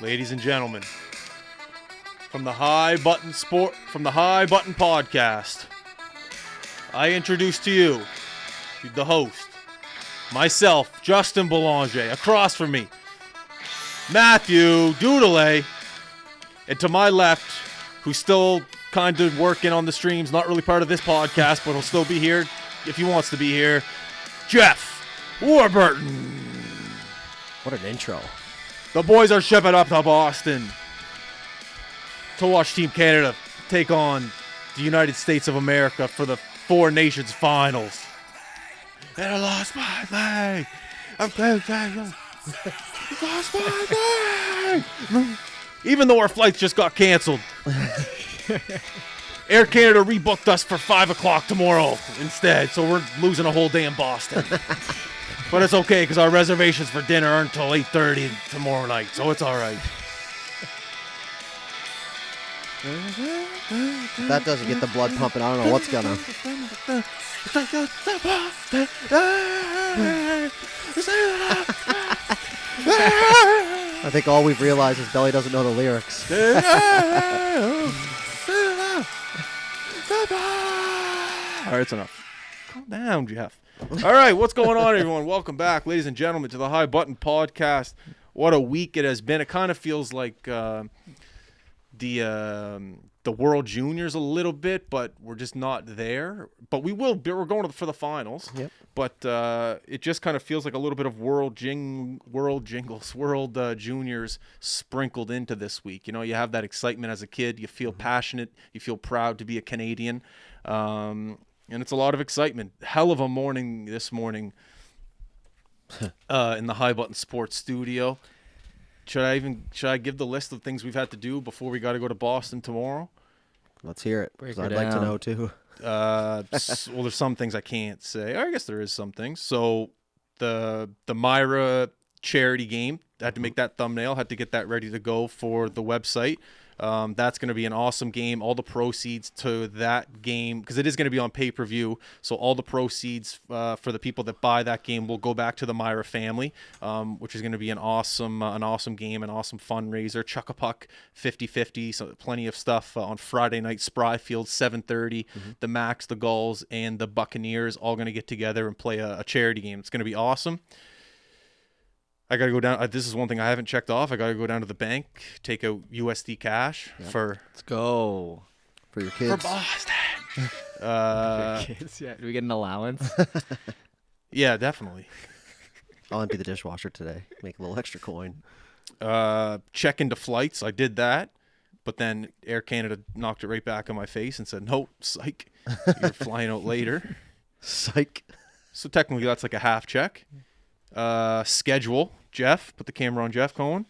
ladies and gentlemen, from the High Button Podcast, I introduce to you the host, myself, Justin Belanger. Across from me, Matthew Doudelet, and to my left, who's still kind of working on the streams, not really part of this podcast, but he'll still be here if he wants to be here, Jeff Warburton. What an intro. The boys are shipping up to Boston to watch Team Canada take on the United States of America for the Four Nations Finals. And I lost my leg. Lost my leg. Even though our flights just got canceled. Air Canada rebooked us for 5 o'clock tomorrow instead, so we're losing a whole day in Boston. But it's okay, because our reservations for dinner aren't until 8:30 tomorrow night, so it's all right. If that doesn't get the blood pumping, I don't know what's gonna. I think all we've realized is Belly doesn't know the lyrics. All right, it's enough. Calm down, Jeff. All right, what's going on, everyone? Welcome back, ladies and gentlemen, to the High Button Podcast. What a week it has been. It kind of feels like the World Juniors a little bit, but we're just not there. But we will be. We're going for the finals. Yep. But it just kind of feels like a little bit of World Juniors sprinkled into this week. You know, you have that excitement as a kid. You feel passionate. You feel proud to be a Canadian. And it's a lot of excitement. Hell of a morning this morning in the High Button Sports Studio. Should I give the list of things we've had to do before we got to go to Boston tomorrow? Let's hear it, because I'd like to know too. Well, there's some things I can't say. I guess there is some things. So the Myra charity game, I had to make that thumbnail, had to get that ready to go for the website. That's going to be an awesome game. All the proceeds to that game, because it is going to be on pay-per-view, so all the proceeds for the people that buy that game will go back to the Myra family, which is going to be an awesome game, an awesome fundraiser. Chuck a puck, 50-50, so plenty of stuff on Friday night. Spry Field, 7:30. The Max, the Gulls, and the Buccaneers all going to get together and play a charity game. It's going to be awesome. I got to go down. This is one thing I haven't checked off. I got to go down to the bank, take out USD cash for. Let's go. For your kids. For Boston. For kids, yeah. Do we get an allowance? Yeah, definitely. I'll empty the dishwasher today. Make a little extra coin. Check into flights. I did that. But then Air Canada knocked it right back in my face and said, no, psych. You're flying out later. Psych. So technically that's like a half check. Schedule. Jeff, put the camera on Jeff Cohen.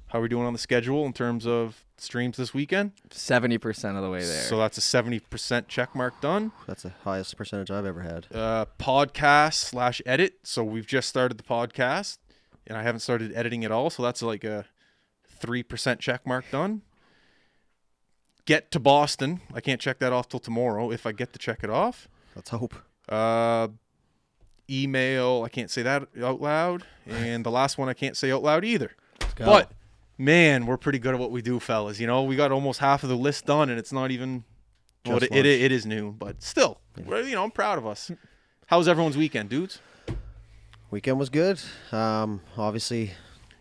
How are we doing on the schedule in terms of streams this weekend? 70% of the way there. So that's a 70% check mark done. That's the highest percentage I've ever had. Podcast/edit. So we've just started the podcast, and I haven't started editing at all. So that's like a 3% check mark done. Get to Boston. I can't check that off till tomorrow if I get to check it off. Let's hope. Email, I can't say that out loud, and the last one I can't say out loud either. Go. But man, we're pretty good at what we do, fellas. You know, we got almost half of the list done, and it's not even. Well, it is noon, but still, I'm proud of us. How was everyone's weekend, dudes? Weekend was good. Obviously,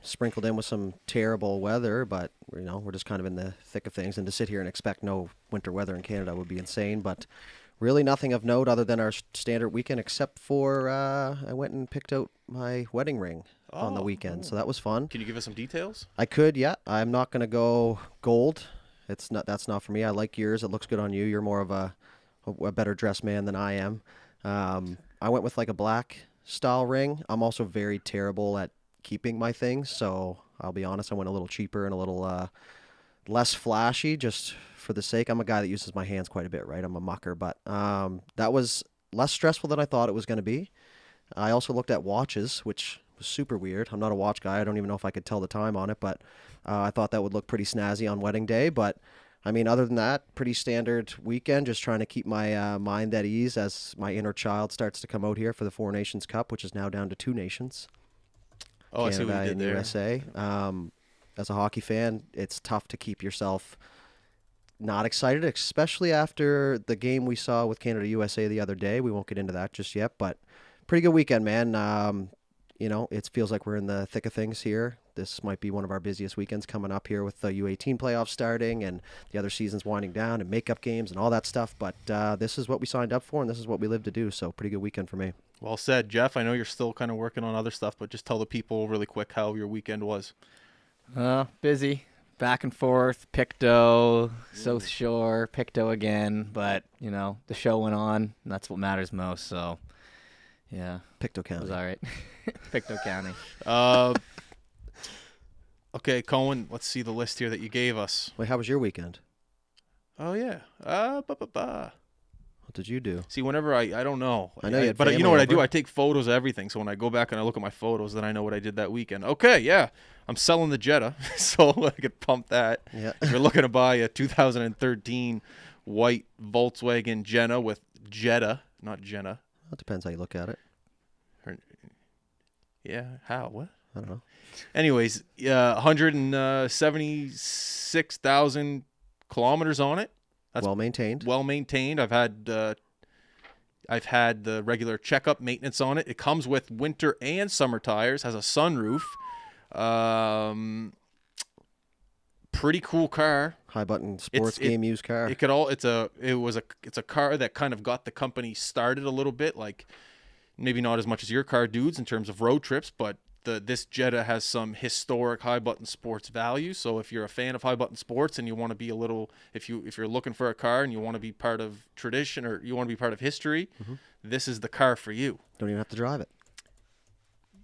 sprinkled in with some terrible weather, but we're just kind of in the thick of things, and to sit here and expect no winter weather in Canada would be insane. But really nothing of note other than our standard weekend, except for I went and picked out my wedding ring on the weekend, so that was fun. Can you give us some details? I could, yeah. I'm not going to go gold. That's not for me. I like yours. It looks good on you. You're more of a better dressed man than I am. I went with like a black style ring. I'm also very terrible at keeping my things, so I'll be honest, I went a little cheaper and a little less flashy just for the sake. I'm a guy that uses my hands quite a bit, right? I'm a mucker, but that was less stressful than I thought it was going to be. I also looked at watches, which was super weird. I'm not a watch guy. I don't even know if I could tell the time on it, but I thought that would look pretty snazzy on wedding day. But I mean, other than that, pretty standard weekend, just trying to keep my mind at ease as my inner child starts to come out here for the Four Nations Cup, which is now down to 2 nations. Oh, Canada I see what you did and there. USA. as a hockey fan, it's tough to keep yourself not excited, especially after the game we saw with Canada USA the other day. We won't get into that just yet, but pretty good weekend, man. It feels like we're in the thick of things here. This might be one of our busiest weekends coming up here with the U18 playoffs starting and the other seasons winding down and makeup games and all that stuff. But this is what we signed up for, and this is what we live to do. So pretty good weekend for me. Well said, Jeff. I know you're still kind of working on other stuff, but just tell the people really quick how your weekend was. Busy. Back and forth. Pictou, South Shore, Pictou again. But, the show went on, and that's what matters most. So, yeah. Pictou It County. was all right. Pictou County. Okay, Cohen, let's see the list here that you gave us. Wait, how was your weekend? Oh, yeah. What did you do? See, whenever I don't know. I know you had but you know family what I do? over. I take photos of everything. So when I go back and I look at my photos, then I know what I did that weekend. Okay, yeah. I'm selling the Jetta, so I could pump that. Yeah. If you're looking to buy a 2013 white Volkswagen Jetta, not Jenna. It depends how you look at it. Yeah, how? What? I don't know. Anyways, 176,000 kilometers on it. That's Well maintained. well maintained. I've had the regular checkup maintenance on it. It comes with winter and summer tires. Has a sunroof. Pretty cool car. High button sports game used car. It's a car that kind of got the company started a little bit, like maybe not as much as your car dudes in terms of road trips, but this Jetta has some historic high button sports value. So if you're a fan of high button sports and you want to be if you're looking for a car and you want to be part of tradition or you want to be part of history, this is the car for you. Don't even have to drive it.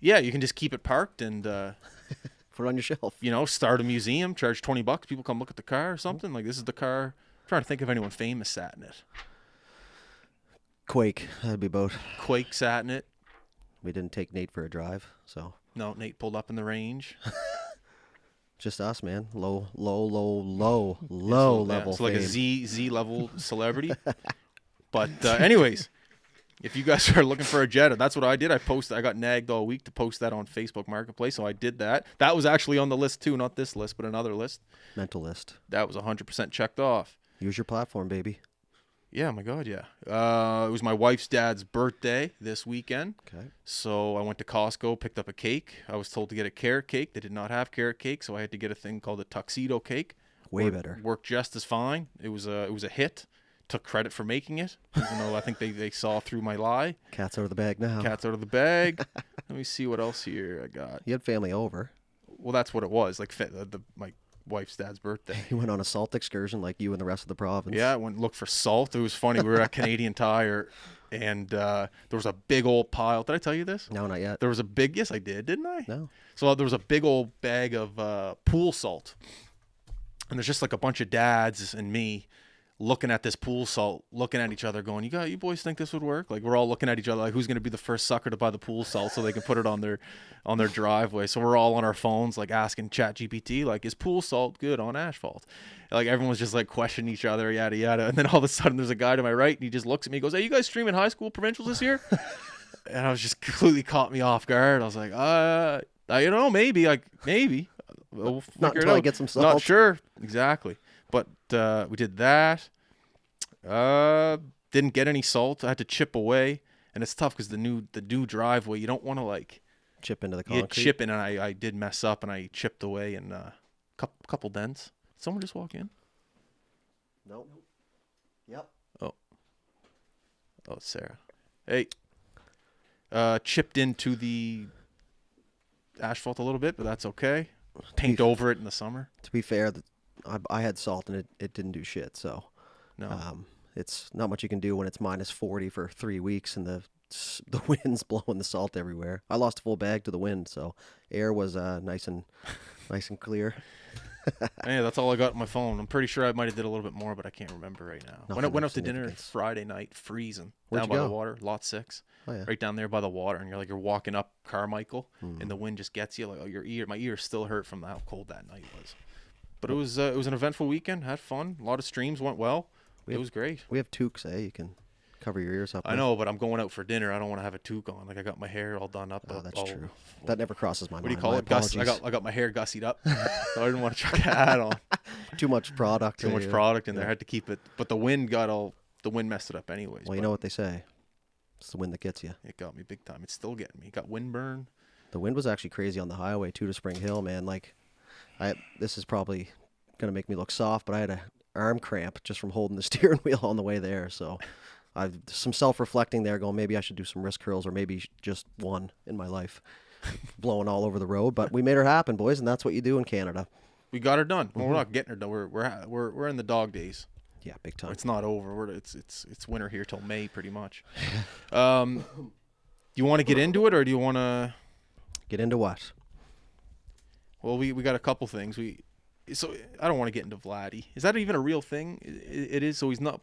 Yeah, you can just keep it parked and Put it on your shelf. start a museum, charge $20, people come look at the car or something. Like, this is the car. I'm trying to think of anyone famous sat in it. Quake. That'd be about. Quake sat in it. We didn't take Nate for a drive, so No, Nate pulled up in the range. just us, man. Low level. So like a fame. Z level celebrity. But anyways, if you guys are looking for a Jetta, that's what I did. I got nagged all week to post that on Facebook Marketplace, so I did that. That was actually on the list too, not this list, but another list. Mental list. That was 100% checked off. Use your platform, baby. Yeah, my God, yeah. It was my wife's dad's birthday this weekend. Okay. So I went to Costco, picked up a cake. I was told to get a carrot cake. They did not have carrot cake, so I had to get a thing called a tuxedo cake. Way better. Worked just as fine. It was a hit. Took credit for making it, even though I think they saw through my lie. Cat's out of the bag now. Cat's out of the bag. Let me see what else here I got. You had family over. Well, that's what it was. Like my wife's dad's birthday. You went on a salt excursion like you and the rest of the province. Yeah, I went and looked for salt. It was funny. We were at Canadian Tire, and there was a big old pile. Did I tell you this? No, not yet. There was a big. Yes, I did, didn't I? No. So there was a big old bag of pool salt, and there's just like a bunch of dads and me looking at this pool salt, looking at each other, going, "You boys think this would work?" Like, we're all looking at each other, like, who's going to be the first sucker to buy the pool salt so they can put it on their driveway. So we're all on our phones, like, asking ChatGPT, like, is pool salt good on asphalt? Like, everyone's just like questioning each other, yada yada. And then all of a sudden, there's a guy to my right, and he just looks at me, and goes, "Hey, you guys streaming high school provincials this year?" And I was just completely caught me off guard. I was like, I don't know, maybe. We'll Not figure it until I out. get some salt. Not sure exactly, but we did that. Didn't get any salt. I had to chip away, and it's tough because the new driveway, you don't want to like Chip into the you concrete. chip in, and I did mess up, and I chipped away and couple dents. Did someone just walk in? Nope. Yep. Oh, it's Sarah. Hey, chipped into the asphalt a little bit, but that's okay. Paint over it in the summer. To be fair, I had salt and it didn't do shit. So No. it's not much you can do when it's -40 for 3 weeks and the wind's blowing the salt everywhere. I lost a full bag to the wind, so air was nice and clear. Yeah, that's all I got on my phone. I'm pretty sure I might have did a little bit more, but I can't remember right now. Nothing Went of out to dinner significance. Friday night, freezing, Where'd down you by the go? water, lot 6, Oh yeah. right down there by the water, and you're walking up Carmichael, and the wind just gets you. Like, oh, my ear still hurt from how cold that night was. But it was an eventful weekend. Had fun. A lot of streams went well. It was great. We have toques, eh? You can Cover your ears up. I know, but I'm going out for dinner. I don't want to have a toque on. Like I got my hair all done up. Oh, that's true. That never crosses my mind. What do you call My it? I apologies. got my hair gussied up, so I didn't want to chuck a hat on. Too much product. Too much product in there. I had to keep it, but the wind messed it up anyways. Well, you know what they say. It's the wind that gets you. It got me big time. It's still getting me. It got wind burn. The wind was actually crazy on the highway too to Spring Hill, man. Like, this is probably gonna make me look soft, but I had an arm cramp just from holding the steering wheel on the way there. So, I've some self-reflecting there, going maybe I should do some wrist curls or maybe just one in my life, blowing all over the road. But we made her happen, boys, and that's what you do in Canada. We got her done. Well, we're not getting her done. We're in the dog days. Yeah, big time. It's not over. It's winter here till May, pretty much. Do you want to get into it, or do you want to get into what? Well, we got a couple things. So I don't want to get into Vladdy. Is that even a real thing? It is. So he's not.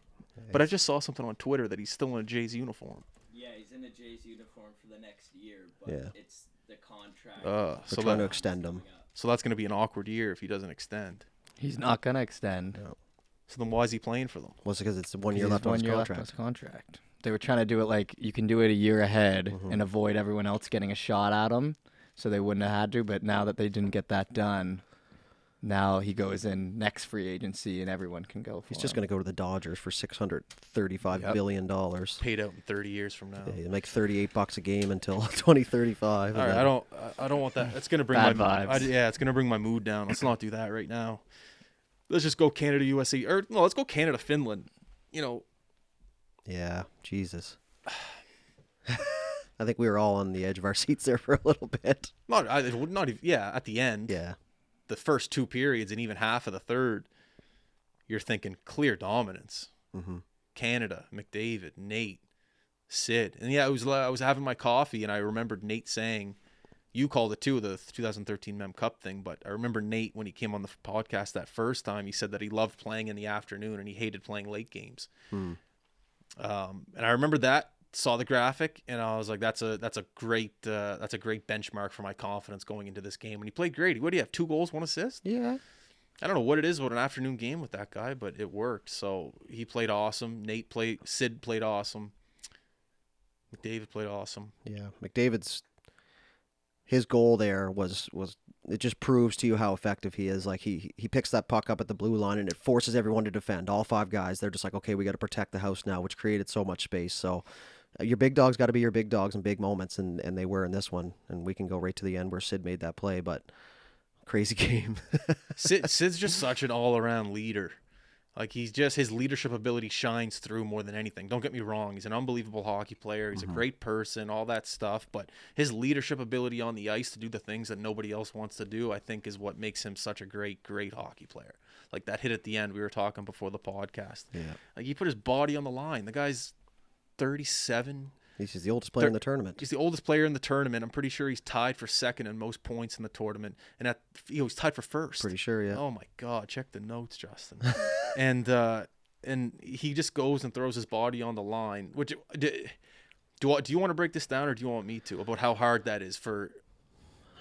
But I just saw something on Twitter that he's still in a Jays uniform. Yeah, he's in a Jays uniform for the next year, but it's the contract. They're trying to extend him. So that's going to be an awkward year if he doesn't extend. He's not gonna extend. No. So then why is he playing for them? Well, it's because it's 1 year left on his contract. They were trying to do it like you can do it a year ahead and avoid everyone else getting a shot at him, so they wouldn't have had to. But now that they didn't get that done, now he goes in next free agency and everyone can go for He's just going to go to the Dodgers for $635 billion. Paid out in 30 years from now. Yeah, he'll make $38 a game until 2035. All right, I don't want that. It's going to bring Bad my vibes. it's going to bring my mood down. Let's not do that right now. Let's just go Canada, USA, or no, let's go Canada, Finland. You know. Yeah, Jesus. I think we were all on the edge of our seats there for a little bit. Not even. Yeah, at the end. Yeah. The first two periods and even half of the third, you're thinking clear dominance. Mm-hmm. Canada, McDavid, Nate, Sid, and yeah, I was having my coffee and I remembered Nate saying, you called it too, the 2013 Mem Cup thing, but I remember Nate when he came on the podcast that first time, he said that he loved playing in the afternoon and he hated playing late games. And I remember that. Saw the graphic and I was like, that's a great benchmark for my confidence going into this game. And he played great. What do you have? 2 goals, 1 assist? Yeah. I don't know what it is about an afternoon game with that guy, but it worked. So he played awesome. Sid played awesome. McDavid played awesome. Yeah. His goal there was it just proves to you how effective he is. Like he picks that puck up at the blue line and it forces everyone to defend. All 5 guys, they're just like, okay, we got to protect the house now, which created so much space. So your big dogs got to be your big dogs in big moments, and they were in this one. And we can go right to the end where Sid made that play, but crazy game. Sid's just such an all-around leader. Like his leadership ability shines through more than anything. Don't get me wrong. He's an unbelievable hockey player. He's a great person, all that stuff. But his leadership ability on the ice to do the things that nobody else wants to do, I think, is what makes him such a great, great hockey player. Like that hit at the end we were talking before the podcast. Yeah. Like he put his body on the line. The guy's 37. He's the oldest player in the tournament. He's the oldest player in the tournament. I'm pretty sure he's tied for second in most points in the tournament. And he's tied for first. Pretty sure, yeah. Oh my God, check the notes, Justin. and he just goes and throws his body on the line. Which do you want to break this down, or do you want me to, about how hard that is for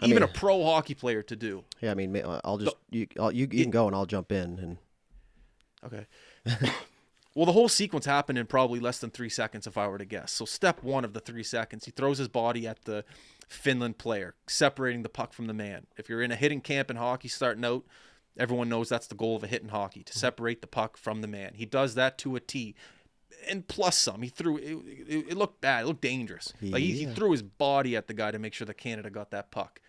even a pro hockey player to do? Yeah, I mean, I'll just you can go and I'll jump in and. Okay. Well, the whole sequence happened in probably less than 3 seconds, if I were to guess. So step 1 of the 3 seconds, he throws his body at the Finland player, separating the puck from the man. If you're in a hitting camp in hockey starting out, everyone knows that's the goal of a hit in hockey, to separate the puck from the man. He does that to a T. And plus some. He threw it looked bad. It looked dangerous. Like he threw his body at the guy to make sure that Canada got that puck.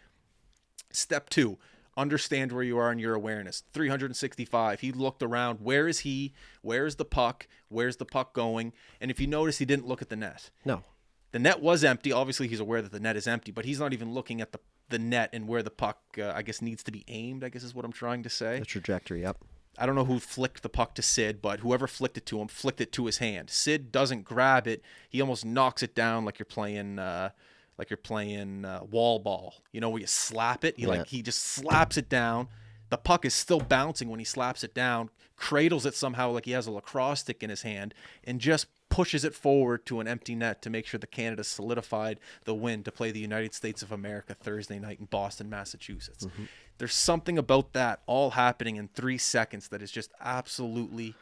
Step 2. Understand where you are in your awareness. 365. He looked around. Where is he? Where is the puck? Where's the puck going? And if you notice, he didn't look at the net. No. The net was empty. Obviously, he's aware that the net is empty, but he's not even looking at the net and where the puck, I guess, needs to be aimed, I guess is what I'm trying to say. The trajectory, yep. I don't know who flicked the puck to Sid, but whoever flicked it to him flicked it to his hand. Sid doesn't grab it. He almost knocks it down like you're playing wall ball, you know, where you slap it. He just slaps it down. The puck is still bouncing when he slaps it down, cradles it somehow like he has a lacrosse stick in his hand, and just pushes it forward to an empty net to make sure that Canada solidified the win to play the United States of America Thursday night in Boston, Massachusetts. There's something about that all happening in 3 seconds that is just absolutely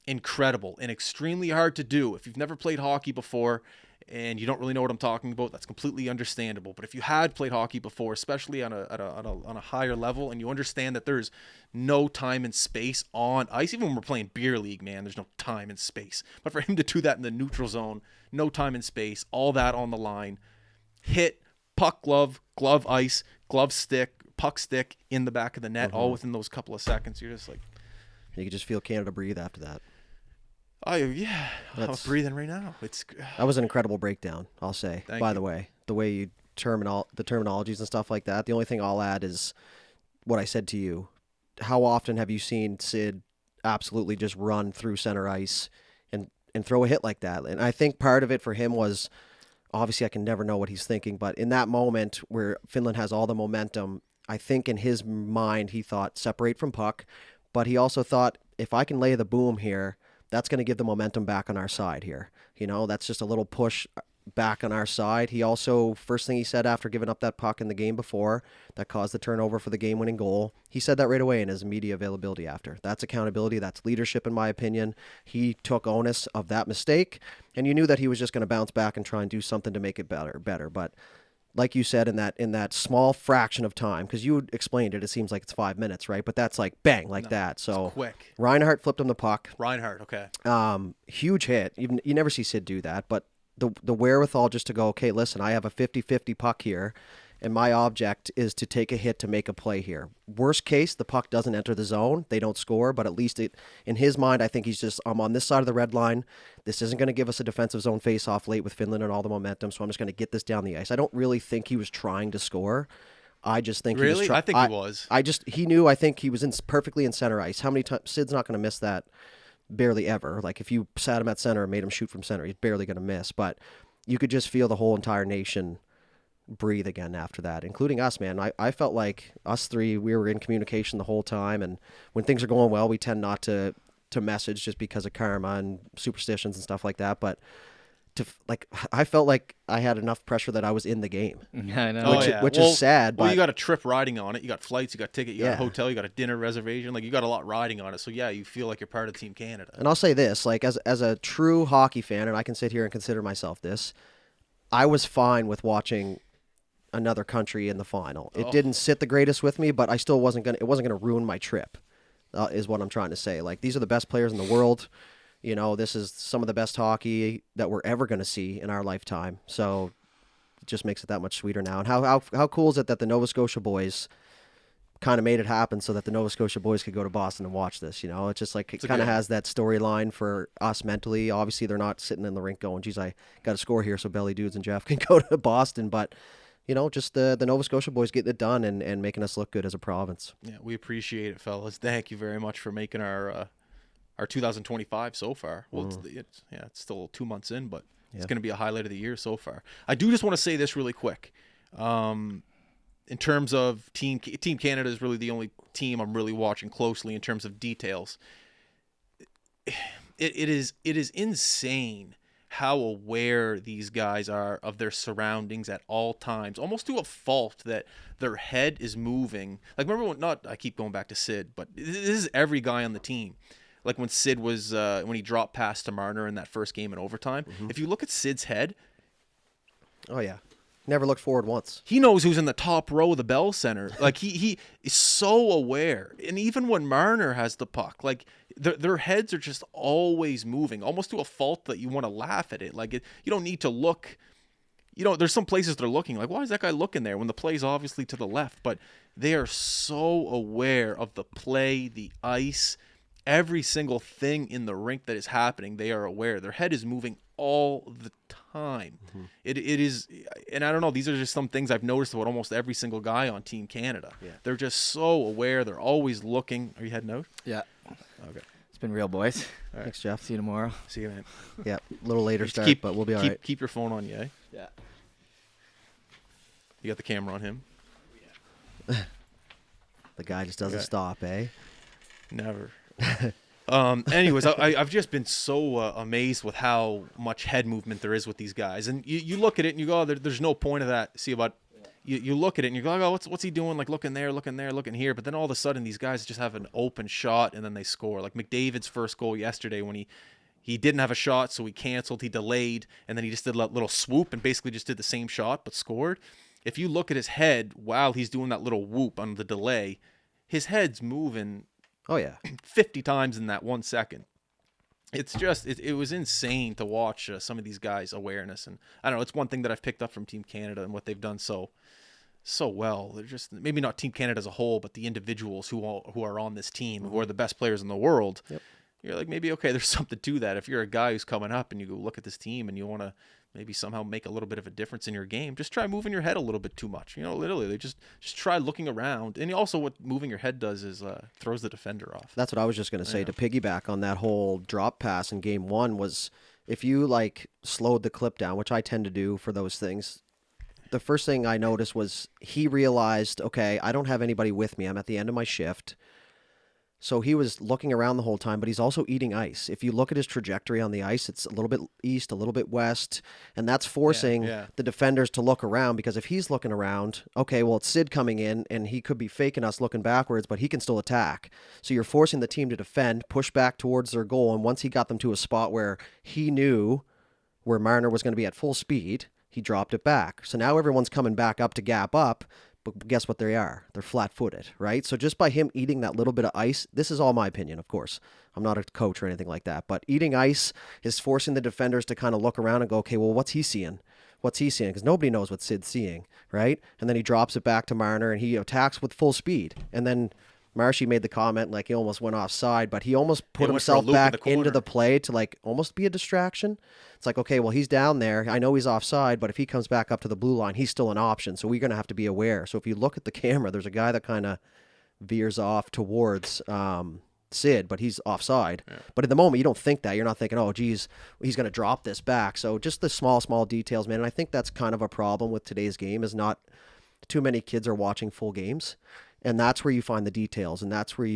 incredible and extremely hard to do. If you've never played hockey before and you don't really know what I'm talking about, that's completely understandable. But if you had played hockey before, especially on a higher level, and you understand that there's no time and space on ice, even when we're playing beer league, man, there's no time and space. But for him to do that in the neutral zone, no time and space, all that on the line, hit, puck, glove, glove, ice, glove, stick, puck, stick in the back of the net, all within those couple of seconds. You're just like, You can just feel Canada breathe after that. oh yeah, I'm breathing right now. That was an incredible breakdown, I'll say. Thank by you. the way, the way you the terminologies and stuff like that. The only thing I'll add is what I said to you. How often have you seen Sid absolutely just run through center ice and throw a hit like that? And I think part of it for him was, obviously I can never know what he's thinking, but in that moment where Finland has all the momentum, I think in his mind he thought separate from puck, but he also thought if I can lay the boom here, that's going to give the momentum back on our side here. You know, that's just a little push back on our side. He also, first thing he said after giving up that puck in the game before that caused the turnover for the game-winning goal, he said that right away in his media availability after. That's accountability. That's leadership, in my opinion. He took onus of that mistake, and you knew that he was just going to bounce back and try and do something to make it better. But like you said, in that small fraction of time, because you explained it seems like it's 5 minutes, right? But that's like bang, like that. So quick. Reinhart flipped him the puck. Reinhart, okay. Huge hit. Even you never see Sid do that, but the wherewithal just to go, okay, listen, I have a 50-50 puck here, and my object is to take a hit to make a play here. Worst case, the puck doesn't enter the zone. They don't score, but at least in his mind, I think he's just, I'm on this side of the red line. This isn't going to give us a defensive zone face-off late with Finland and all the momentum, so I'm just going to get this down the ice. I don't really think he was trying to score. I just think really? he was I think he was. He knew, I think he was perfectly in center ice. How many times? Sid's not going to miss that. Barely ever. Like if you sat him at center and made him shoot from center, he's barely going to miss. But you could just feel the whole entire nation breathe again after that, including us, man. I felt like us three, we were in communication the whole time. And when things are going well, we tend not to message just because of karma and superstitions and stuff like that. But I felt like I had enough pressure that I was in the game. Yeah, I know. Which is sad. Well, but you got a trip riding on it. You got flights, you got ticket, you got Yeah. a hotel, you got a dinner reservation. Like you got a lot riding on it. So yeah, you feel like you're part of Team Canada. And I'll say this, like as a true hockey fan, and I can sit here and consider myself this, I was fine with watching another country in the final. It didn't sit the greatest with me, but I still wasn't gonna ruin my trip. Is what I'm trying to say. Like these are the best players in the world. You know, this is some of the best hockey that we're ever going to see in our lifetime. So it just makes it that much sweeter now. And how cool is it that the Nova Scotia boys kind of made it happen so that the Nova Scotia boys could go to Boston and watch this? You know, it's just like it kind of has that storyline for us mentally. Obviously, they're not sitting in the rink going, geez, I got to score here so Belly Dudes and Jeff can go to Boston. But, you know, just the Nova Scotia boys getting it done and making us look good as a province. Yeah, we appreciate it, fellas. Thank you very much for making our 2025 so far. Well, it's still 2 months in, but it's going to be a highlight of the year so far. I do just want to say this really quick. In terms of Team Canada is really the only team I'm really watching closely in terms of details. It is insane how aware these guys are of their surroundings at all times, almost to a fault that their head is moving. Like remember when, I keep going back to Sid, but this is every guy on the team. Like when Sid was, when he dropped past to Marner in that first game in overtime. Mm-hmm. If you look at Sid's head. Oh, yeah. Never looked forward once. He knows who's in the top row of the Bell Center. Like he is so aware. And even when Marner has the puck, like their heads are just always moving, almost to a fault that you want to laugh at it. Like you don't need to look. You know, there's some places they're looking like, why is that guy looking there when the play's obviously to the left? But they are so aware of the play, the ice, every single thing in the rink that is happening. They are aware. Their head is moving all the time. Mm-hmm. It is, and I don't know, these are just some things I've noticed about almost every single guy on Team Canada. Yeah. They're just so aware. They're always looking. Are you heading out? Yeah. Okay. It's been real, boys. All right. Thanks, Jeff. See you tomorrow. See you, man. Yeah, a little later start, but we'll be all right. Keep your phone on you, eh? Yeah. You got the camera on him? The guy just doesn't stop, eh? Never. Anyways, I've just been so amazed with how much head movement there is with these guys. And you look at it and you go, there's no point of that. See, about you look at it and you're like, oh, what's he doing? Like looking there, looking here. But then all of a sudden these guys just have an open shot and then they score. Like McDavid's first goal yesterday when he didn't have a shot, so he canceled, he delayed, and then he just did a little swoop and basically just did the same shot but scored. If you look at his head while he's doing that little whoop on the delay, his head's moving 50 times in that 1 second. It's just, it was insane to watch some of these guys' awareness. And I don't know, it's one thing that I've picked up from Team Canada and what they've done so well. They're just, maybe not Team Canada as a whole, but the individuals who are on this team, who are the best players in the world. Yep. You're like, maybe, okay, there's something to that. If you're a guy who's coming up and you go look at this team and you want to maybe somehow make a little bit of a difference in your game, just try moving your head a little bit too much. Literally, they just try looking around. And also what moving your head does is throws the defender off. That's what I was just going to say. To piggyback on that whole drop pass in game one was, if you like slowed the clip down, which I tend to do for those things, the first thing I noticed was he realized, okay, I don't have anybody with me. I'm at the end of my shift. So he was looking around the whole time, but he's also eating ice. If you look at his trajectory on the ice, it's a little bit east, a little bit west, and that's forcing the defenders to look around, because if he's looking around, okay, well, it's Sid coming in, and he could be faking us looking backwards, but he can still attack. So you're forcing the team to defend, push back towards their goal, and once he got them to a spot where he knew where Marner was going to be at full speed, he dropped it back. So now everyone's coming back up to gap up, but guess what they are? They're flat-footed, right? So just by him eating that little bit of ice, this is all my opinion, of course. I'm not a coach or anything like that, but eating ice is forcing the defenders to kind of look around and go, okay, well, what's he seeing? What's he seeing? Because nobody knows what Sid's seeing, right? And then he drops it back to Marner, and he attacks with full speed. And then Marshy made the comment like he almost went offside, but he almost put himself back into the play to like almost be a distraction. It's like, okay, well, he's down there. I know he's offside, but if he comes back up to the blue line, he's still an option. So we're going to have to be aware. So if you look at the camera, there's a guy that kind of veers off towards Sid, but he's offside. Yeah. But at the moment, you don't think that. You're not thinking, oh, geez, he's going to drop this back. So just the small details, man. And I think that's kind of a problem with today's game, is not too many kids are watching full games. And that's where you find the details, and that's where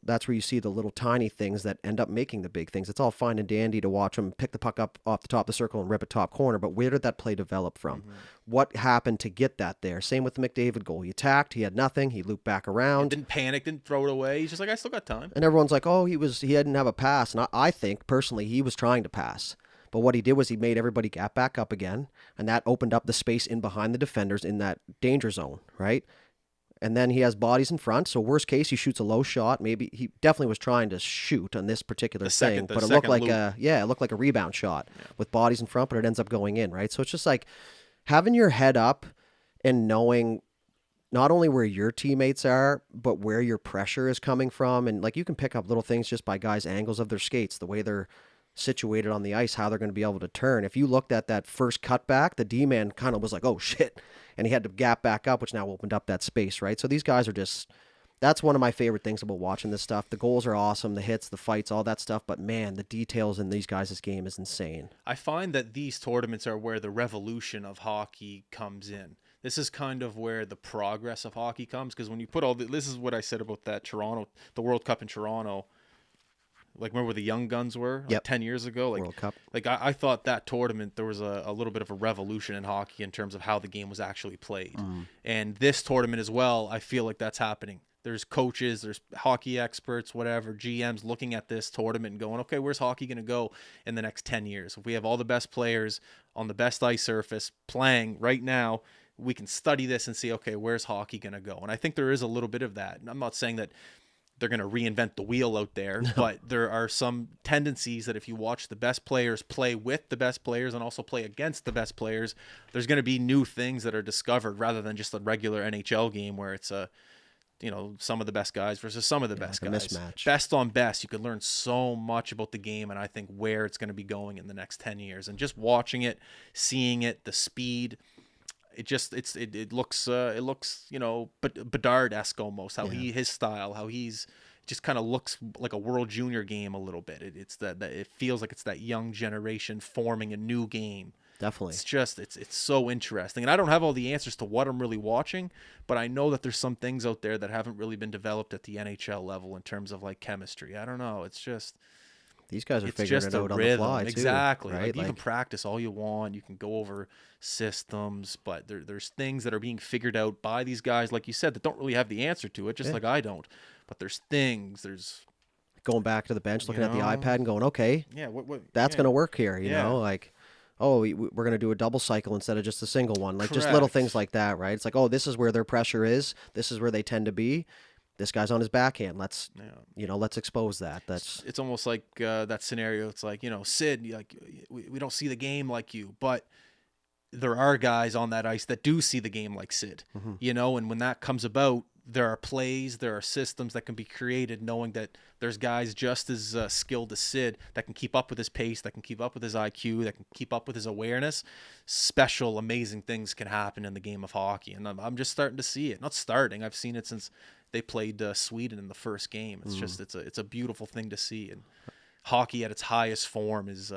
that's where you see the little tiny things that end up making the big things. It's all fine and dandy to watch them pick the puck up off the top of the circle and rip it top corner, but where did that play develop from? Mm-hmm. What happened to get that there? Same with the McDavid goal. He attacked, he had nothing, he looped back around. Didn't panic, didn't throw it away. He's just like, I still got time. And everyone's like, oh, he didn't have a pass. And I think, personally, he was trying to pass. But what he did was he made everybody gap back up again, and that opened up the space in behind the defenders in that danger zone, right? And then he has bodies in front, so worst case, he shoots a low shot. Maybe he definitely was trying to shoot on this particular thing, but it looked like a rebound shot with bodies in front, but it ends up going in, right? So it's just like having your head up and knowing not only where your teammates are, but where your pressure is coming from. And like you can pick up little things just by guys' angles of their skates, the way they're situated on the ice, how they're going to be able to turn. If you looked at that first cutback, the D-man kind of was like, oh shit, and he had to gap back up, which now opened up that space, right? So these guys are just, that's one of my favorite things about watching this stuff. The goals are awesome, the hits, the fights, all that stuff, but man, the details in these guys' game is insane. I find that these tournaments are where the revolution of hockey comes in. This is kind of where the progress of hockey comes, because when you put this is what I said about that the World Cup in Toronto. Like, remember where the young guns were 10 years ago? Like, World Cup. Like, I thought that tournament, there was a little bit of a revolution in hockey in terms of how the game was actually played. And this tournament as well, I feel like that's happening. There's coaches, there's hockey experts, whatever, GMs looking at this tournament and going, okay, where's hockey going to go in the next 10 years? If we have all the best players on the best ice surface playing right now, we can study this and see, okay, where's hockey going to go? And I think there is a little bit of that. And I'm not saying that they're going to reinvent the wheel out there, but there are some tendencies that if you watch the best players play with the best players and also play against the best players, there's going to be new things that are discovered rather than just a regular NHL game where it's some of the best guys versus some of the best guys. Mismatch. Best on best. You could learn so much about the game, and I think where it's going to be going in the next 10 years. And just watching it, seeing it, the speed, it looks Bedard-esque almost, his style, how he's just kind of looks like a World Junior game a little bit. It's that it feels like it's that young generation forming a new game. Definitely. It's just it's so interesting. And I don't have all the answers to what I'm really watching, but I know that there's some things out there that haven't really been developed at the NHL level in terms of like chemistry. I don't know. It's just these guys are It's figuring just it a out on the rhythm. fly, too. Exactly. Right? Like, you can practice all you want. You can go over systems, but there's things that are being figured out by these guys, like you said, that don't really have the answer to it, just like I don't. But there's things. There's going back to the bench, looking at the know? iPad and going, okay, yeah. What that's going to work here. You Yeah. know, like, oh, we're going to do a double cycle instead of just a single one. Like just little Correct. things like that, right? It's like, oh, this is where their pressure is. This is where they tend to be. This guy's on his backhand. Let's, let's expose that. It's almost like that scenario. It's like, Sid, like we don't see the game like you, but there are guys on that ice that do see the game like Sid, and when that comes about, there are plays, there are systems that can be created knowing that there's guys just as skilled as Sid that can keep up with his pace, that can keep up with his IQ, that can keep up with his awareness. Special, amazing things can happen in the game of hockey. And I'm just starting to see it. Not starting. I've seen it since they played Sweden in the first game. It's just, it's a beautiful thing to see. And hockey at its highest form is,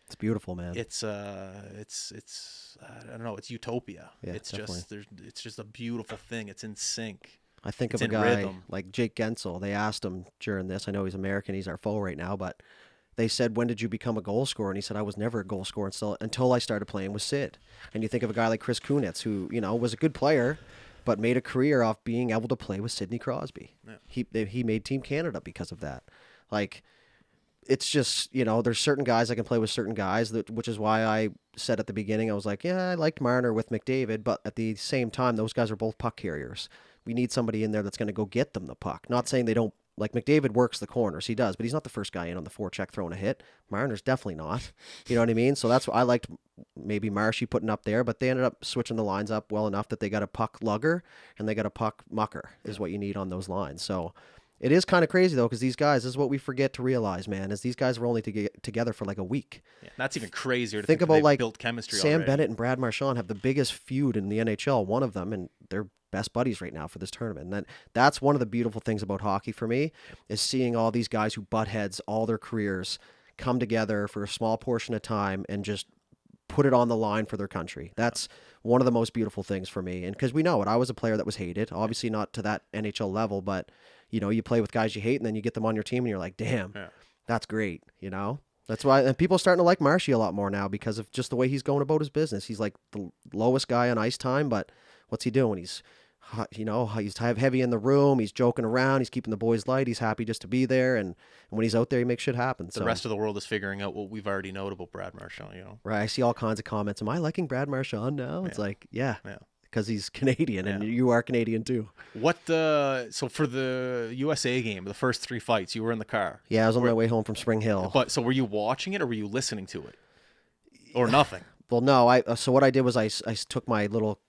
it's beautiful, man. it's I don't know, it's utopia. Yeah, it's definitely. it's just a beautiful thing. It's in sync. I think It's of a in guy rhythm. like Jake Gensel. They asked him during this. I know he's American. He's our foe right now, but they said, when did you become a goal scorer? And he said, I was never a goal scorer until I started playing with Sid. And you think of a guy like Chris Kunitz, who, was a good player, but made a career off being able to play with Sidney Crosby. Yeah. He made Team Canada because of that. Like, it's just, there's certain guys that can play with certain guys, which is why I said at the beginning, I was like, yeah, I liked Marner with McDavid, but at the same time, those guys are both puck carriers. We need somebody in there that's going to go get them the puck. Not saying they don't, like McDavid works the corners, he does, but he's not the first guy in on the forecheck throwing a hit. Marner's definitely not. You know what I mean? So that's what I liked, maybe Marshy putting up there, but they ended up switching the lines up well enough that they got a puck lugger and they got a puck mucker is what you need on those lines. So it is kind of crazy, though, because these guys, this is what we forget to realize, man, is these guys were only together for like a week. Yeah, that's even crazier to Think about, like, built chemistry Sam already. Bennett and Brad Marchand have the biggest feud in the NHL, one of them, and they're best buddies right now for this tournament. And that's one of the beautiful things about hockey for me, is seeing all these guys who butt heads all their careers come together for a small portion of time and just put it on the line for their country. That's one of the most beautiful things for me. And because we know it, I was a player that was hated, obviously not to that NHL level, but you play with guys you hate and then you get them on your team and you're like, damn, that's great. That's why, and people are starting to like Marshy a lot more now because of just the way he's going about his business. He's like the lowest guy on ice time, but what's he doing? He's heavy in the room. He's joking around. He's keeping the boys light. He's happy just to be there. And when he's out there, he makes shit happen. The rest of the world is figuring out what we've already known about Brad Marchand, Right. I see all kinds of comments. Am I liking Brad Marchand now? It's like, yeah. Because he's Canadian and you are Canadian too. So for the USA game, the first 3 fights, you were in the car. Yeah, I was on my way home from Spring Hill. But so were you watching it or were you listening to it? Or nothing? Well, no. So what I did was I took my little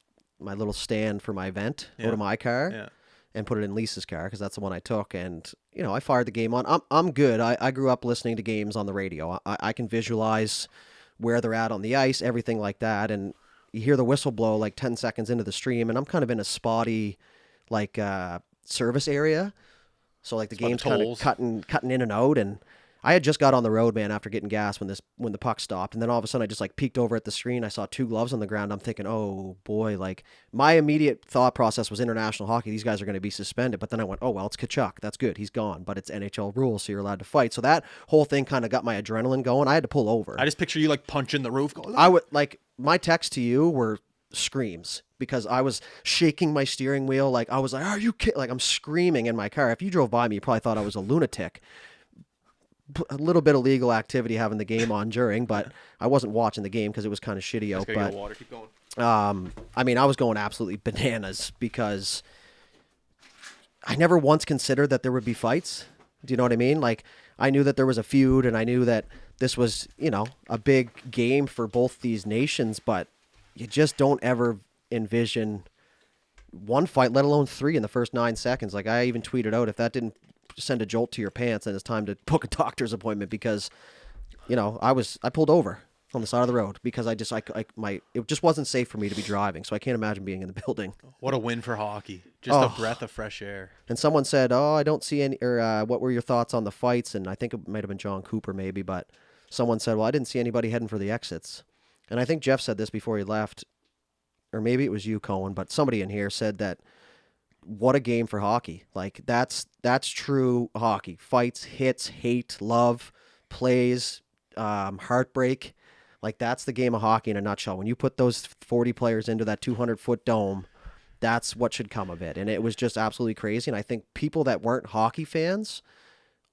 stand for my vent out of my car and put it in Lisa's car because that's the one I took. And, I fired the game on. I'm good. I grew up listening to games on the radio. I can visualize where they're at on the ice, everything like that. And you hear the whistle blow like 10 seconds into the stream, and I'm kind of in a spotty, like, service area. So, like, the game's kind of cutting in and out, and I had just got on the road, man, after getting gas when the puck stopped, and then all of a sudden I just, like, peeked over at the screen. I saw 2 gloves on the ground. I'm thinking, oh, boy, like, my immediate thought process was international hockey. These guys are going to be suspended, but then I went, oh, well, it's Kachuk. That's good. He's gone, but it's NHL rules, so you're allowed to fight. So that whole thing kind of got my adrenaline going. I had to pull over. I just picture you, like, punching the roof. Going, I would, like, my text to you were screams because I was shaking my steering wheel. Like, I was like, are you kidding? Like, I'm screaming in my car. If you drove by me, you probably thought I was a lunatic. A little bit of legal activity having the game on during, but I wasn't watching the game because it was kind of shitty out. But water. Keep going. I mean, I was going absolutely bananas because I never once considered that there would be fights. Do you know what I mean? Like, I knew that there was a feud, and I knew that this was, a big game for both these nations, but you just don't ever envision one fight, let alone 3 in the first 9 seconds. Like, I even tweeted out, if that didn't send a jolt to your pants, then it's time to book a doctor's appointment because, I pulled over on the side of the road because it just wasn't safe for me to be driving. So I can't imagine being in the building. What a win for hockey. Just a breath of fresh air. And someone said, oh, I don't see any, or what were your thoughts on the fights? And I think it might have been John Cooper maybe, but someone said, well, I didn't see anybody heading for the exits. And I think Jeff said this before he left, or maybe it was you, Cohen, but somebody in here said that what a game for hockey. Like, that's true hockey. Fights, hits, hate, love. plays, heartbreak. Like, that's the game of hockey in a nutshell. When you put those 40 players into that 200-foot dome, that's what should come of it. And it was just absolutely crazy. And I think people that weren't hockey fans,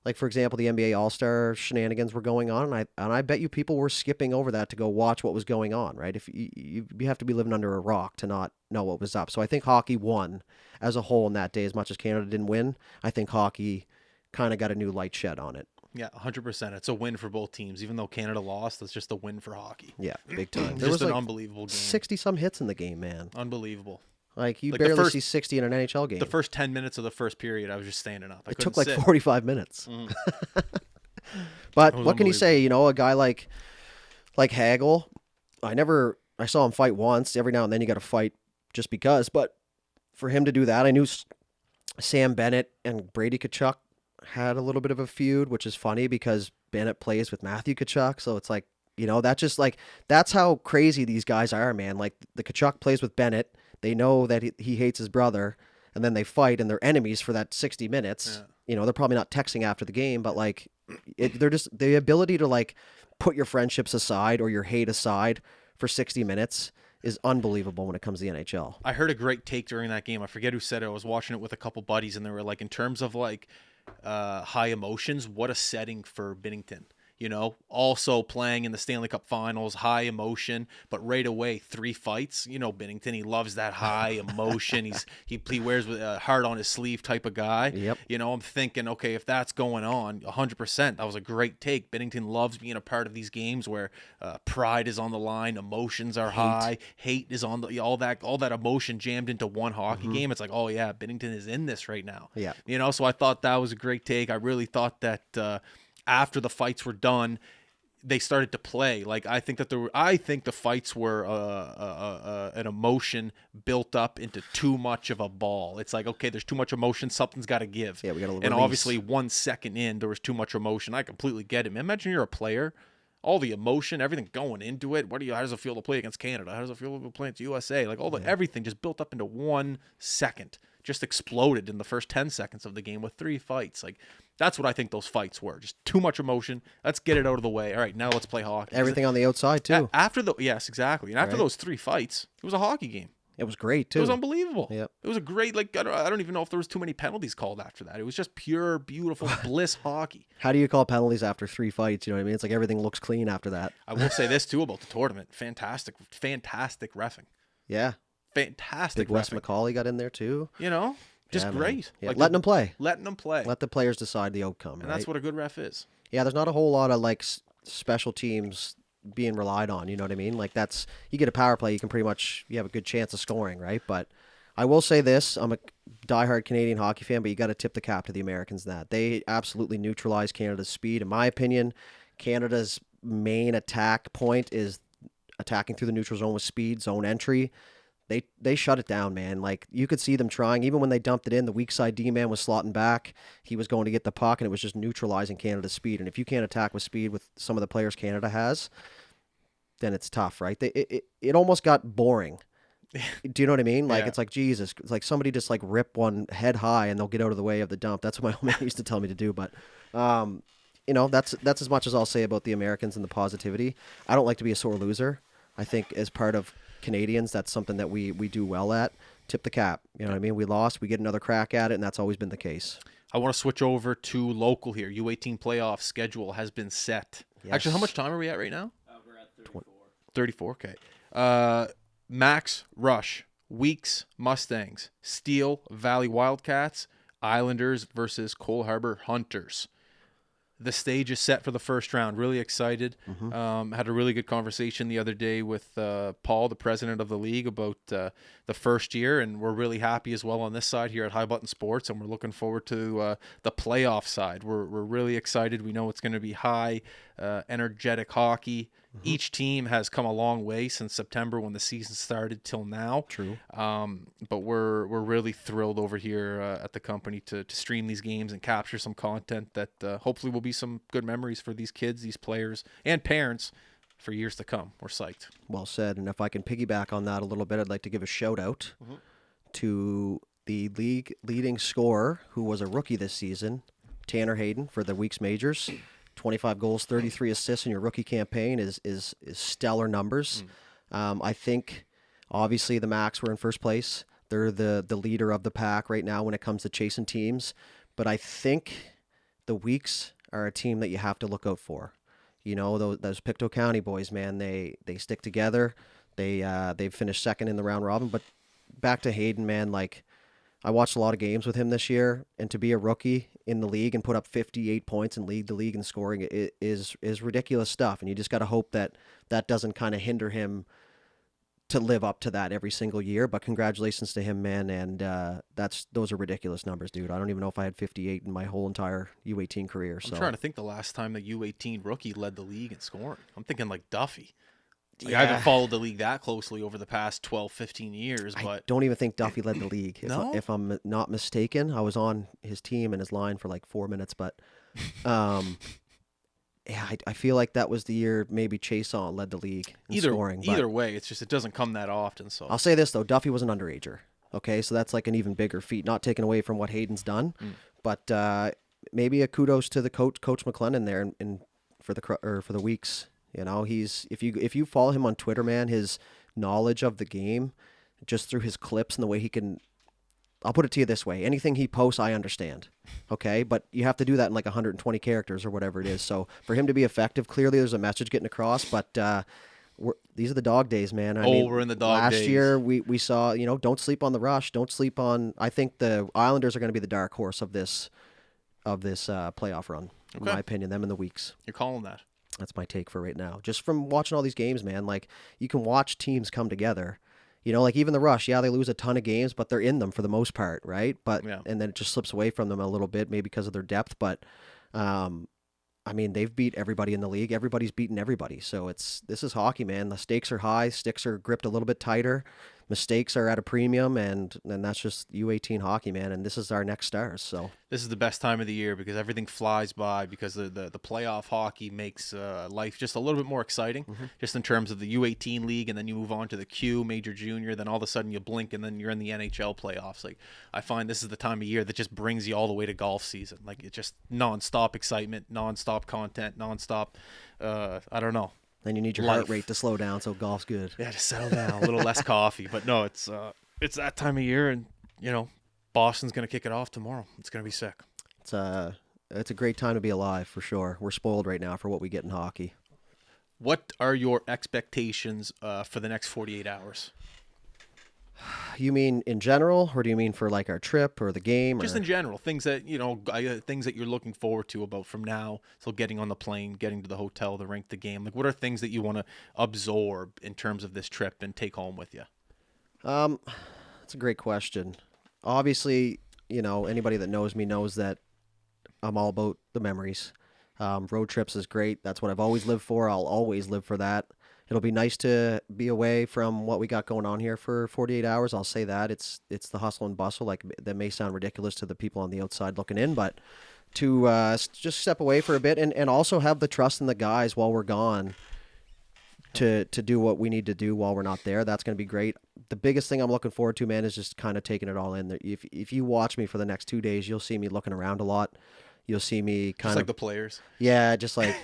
like, for example, the NBA All-Star shenanigans were going on, and I bet you people were skipping over that to go watch what was going on, right? If you have to be living under a rock to not know what was up. So I think hockey won as a whole in that day. As much as Canada didn't win, I think hockey kind of got a new light shed on it. Yeah, 100%. It's a win for both teams. Even though Canada lost, it's just a win for hockey. Yeah, big time. There was an unbelievable game. 60-some hits in the game, man. Unbelievable. Like, you barely see 60 in an NHL game. The first 10 minutes of the first period, I was just standing up. It took like 45 minutes. But what can you say? You know, a guy like Hagel, I saw him fight once. Every now and then you got to fight just because. But for him to do that, I knew Sam Bennett and Brady Tkachuk had a little bit of a feud, which is funny because Bennett plays with Matthew Tkachuk. So it's like, you know, that's how crazy these guys are, man. Like, the Tkachuk plays with Bennett. They know that he hates his brother, and then they fight, and they're enemies for that 60 minutes. Yeah. You know, they're probably not texting after the game, but, like, they're just the ability to, like, put your friendships aside or your hate aside for 60 minutes is unbelievable when it comes to the NHL. I heard a great take during that game. I forget who said it. I was watching it with a couple buddies, and they were like, in terms of, like, high emotions, what a setting for Binnington. You know, also playing in the Stanley Cup Finals, high emotion, but right away 3 fights. You know, Binnington, he loves that high emotion. He wears with a heart on his sleeve type of guy. Yep. You know, I'm thinking, okay, if that's going on, 100%, that was a great take. Binnington loves being a part of these games where pride is on the line, emotions are high, hate is on the all that emotion jammed into one hockey game. It's like, oh yeah, Binnington is in this right now. Yeah. You know, so I thought that was a great take. I really thought that. After the fights were done, they started to play. Like, I think the fights were an emotion built up into too much of a ball. It's like, okay, there's too much emotion, something's got to give. Yeah, we got to release. And obviously 1 second in, there was too much emotion. I completely get it. Man, imagine you're a player, all the emotion, everything going into it. How does it feel to play against Canada? How does it feel to play against USA? Like, everything just built up into 1 second. Just exploded in the first 10 seconds of the game with 3 fights. Like, that's what I think those fights were. Just too much emotion. Let's get it out of the way. All right, now let's play hockey. Everything on the outside, too. Yes, exactly. And after those 3 fights, it was a hockey game. It was great, too. It was unbelievable. Yep. It was a great, like, I don't even know if there was too many penalties called after that. It was just pure, beautiful bliss hockey. How do you call penalties after 3 fights? You know what I mean? It's like everything looks clean after that. I will say this, too, about the tournament. Fantastic reffing. Yeah. Fantastic Big Wes reffing. McCauley got in there, too. You know? Just great. Yeah, like letting them play. Letting them play. Let the players decide the outcome. And that's what a good ref is. Yeah, there's not a whole lot of, like, special teams being relied on. You know what I mean? Like, you get a power play, you have a good chance of scoring, right? But I will say this. I'm a diehard Canadian hockey fan, but you got to tip the cap to the Americans in that. They absolutely neutralized Canada's speed. In my opinion, Canada's main attack point is attacking through the neutral zone with speed, zone entry. They shut it down, man. Like, you could see them trying. Even when they dumped it in, the weak side D-man was slotting back. He was going to get the puck, and it was just neutralizing Canada's speed. And if you can't attack with speed with some of the players Canada has, then it's tough, right? It almost got boring. Do you know what I mean? Like, It's like, Jesus. It's like somebody just, like, rip one head high, and they'll get out of the way of the dump. That's what my old man used to tell me to do. But, you know, that's as much as I'll say about the Americans and the positivity. I don't like to be a sore loser. I think as part of Canadians, that's something that we do well at. Tip the cap. You know what I mean? We lost, we get another crack at it, and that's always been the case. I want to switch over to local here. U18 playoff schedule has been set. Yes. Actually, how much time are we at right now? We're at 34. 34, okay. Max Rush, Weeks Mustangs, Steel Valley Wildcats, Islanders versus Cole Harbour Hunters. The stage is set for the first round. Really excited. Had a really good conversation the other day with Paul, the president of the league, about the first year, and we're really happy as well on this side here at High Button Sports, and we're looking forward to the playoff side. We're really excited. We know it's going to be high, energetic hockey. Each team has come a long way since September when the season started till now. True. But we're really thrilled over here at the company to stream these games and capture some content that hopefully will be some good memories for these kids, these players, and parents for years to come. We're psyched. Well said. And if I can piggyback on that a little bit, I'd like to give a shout out to the league leading scorer who was a rookie this season, Tanner Hayden, for the Weeks Majors. 25 goals, 33 assists in your rookie campaign is stellar numbers. I think obviously the Max were in first place. They're the leader of the pack right now when it comes to chasing teams. But I think the Weeks are a team that you have to look out for. You know, those Pictou County boys, man, they stick together. They've finished second in the round robin. But back to Hayden, man, like I watched a lot of games with him this year, and to be a rookie in the league and put up 58 points and lead the league in scoring is ridiculous stuff. And you just got to hope that doesn't kind of hinder him to live up to that every single year. But congratulations to him, man. And those are ridiculous numbers, dude. I don't even know if I had 58 in my whole entire U18 career. So I'm trying to think the last time the U18 rookie led the league in scoring. I'm thinking like Duffy. Like, Yeah. I haven't followed the league that closely over the past 12, 15 years, I but don't even think Duffy led the league. No? If I'm not mistaken, I was on his team and his line for like 4 minutes, but yeah, I feel like that was the year maybe Chason led the league in scoring. But either way, it's just it doesn't come that often. So I'll say this though, Duffy was an underager. Okay, so that's like an even bigger feat. Not taken away from what Hayden's done, but maybe a kudos to the Coach McLennan there for the Weeks. You know, if you follow him on Twitter, man, his knowledge of the game, just through his clips and the way he can, I'll put it to you this way: anything he posts, I understand. Okay, but you have to do that in like 120 characters or whatever it is. So for him to be effective, clearly there's a message getting across. But these are the dog days, man. I mean, we're in the dog days. Last year we saw, you know, don't sleep on the Rush. Don't sleep on. I think the Islanders are going to be the dark horse of this playoff run, in my opinion. Them and the Weeks. you're calling that. That's my take for right now. Just from watching all these games, man, like you can watch teams come together. You know, like even the Rush, yeah, they lose a ton of games, but they're in them for the most part, right? But and then it just slips away from them a little bit, maybe because of their depth. But I mean, they've beat everybody in the league. Everybody's beaten everybody. So this is hockey, man. The stakes are high. Sticks are gripped a little bit tighter. Mistakes are at a premium, and that's just U18 hockey, man. And this is our next stars. So This is the best time of the year because everything flies by because the playoff hockey makes life just a little bit more exciting, just in terms of the U18 league, and then you move on to the Q, major junior, then all of a sudden you blink and then you're in the NHL playoffs. Like I find this is the time of year that just brings you all the way to golf season. Like it's just nonstop excitement, nonstop content, nonstop. I don't know. then you need your heart rate to slow down, so golf's good. Yeah, just settle down, a little less coffee. But no, it's that time of year, and you know, Boston's gonna kick it off tomorrow. It's gonna be sick. It's a great time to be alive for sure. We're spoiled right now for what we get in hockey. What are your expectations for the next 48 hours? You mean in general, or do you mean for like our trip or the game? Just in general, things that things that you're looking forward to about from now. So getting on the plane, getting to the hotel, the rink, the game. Like, what are things that you want to absorb in terms of this trip and take home with you? That's a great question. Obviously, you know, anybody that knows me knows that I'm all about the memories. Road trips is great. That's what I've always lived for. I'll always live for that. It'll be nice to be away from what we got going on here for 48 hours. I'll say that. It's the hustle and bustle. Like, that may sound ridiculous to the people on the outside looking in, but to just step away for a bit and also have the trust in the guys while we're gone to do what we need to do while we're not there. That's going to be great. The biggest thing I'm looking forward to, man, is just kind of taking it all in. If you watch me for the next 2 days, you'll see me looking around a lot. You'll see me kind Just of like the players. Yeah, just like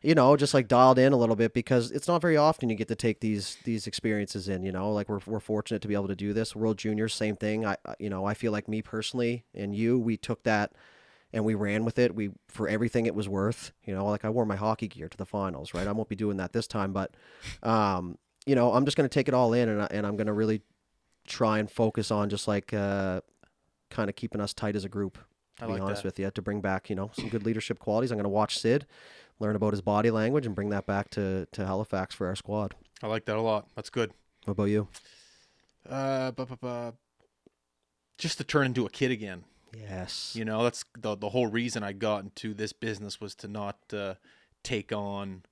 you know, just like dialed in a little bit, because it's not very often you get to take these experiences in. You know, like we're fortunate to be able to do this. World Juniors, same thing. I feel like me personally and you, we took that and we ran with it. For everything it was worth. You know, like I wore my hockey gear to the finals, right? I won't be doing that this time, but you know, I'm just going to take it all in, and I'm going to really try and focus on just like kind of keeping us tight as a group. To be honest with you, to bring back, you know, some good leadership qualities. I'm going to watch Sid, learn about his body language, and bring that back to Halifax for our squad. I like that a lot. That's good. What about you? Just to turn into a kid again. Yes. You know, that's the whole reason I got into this business, was to not take on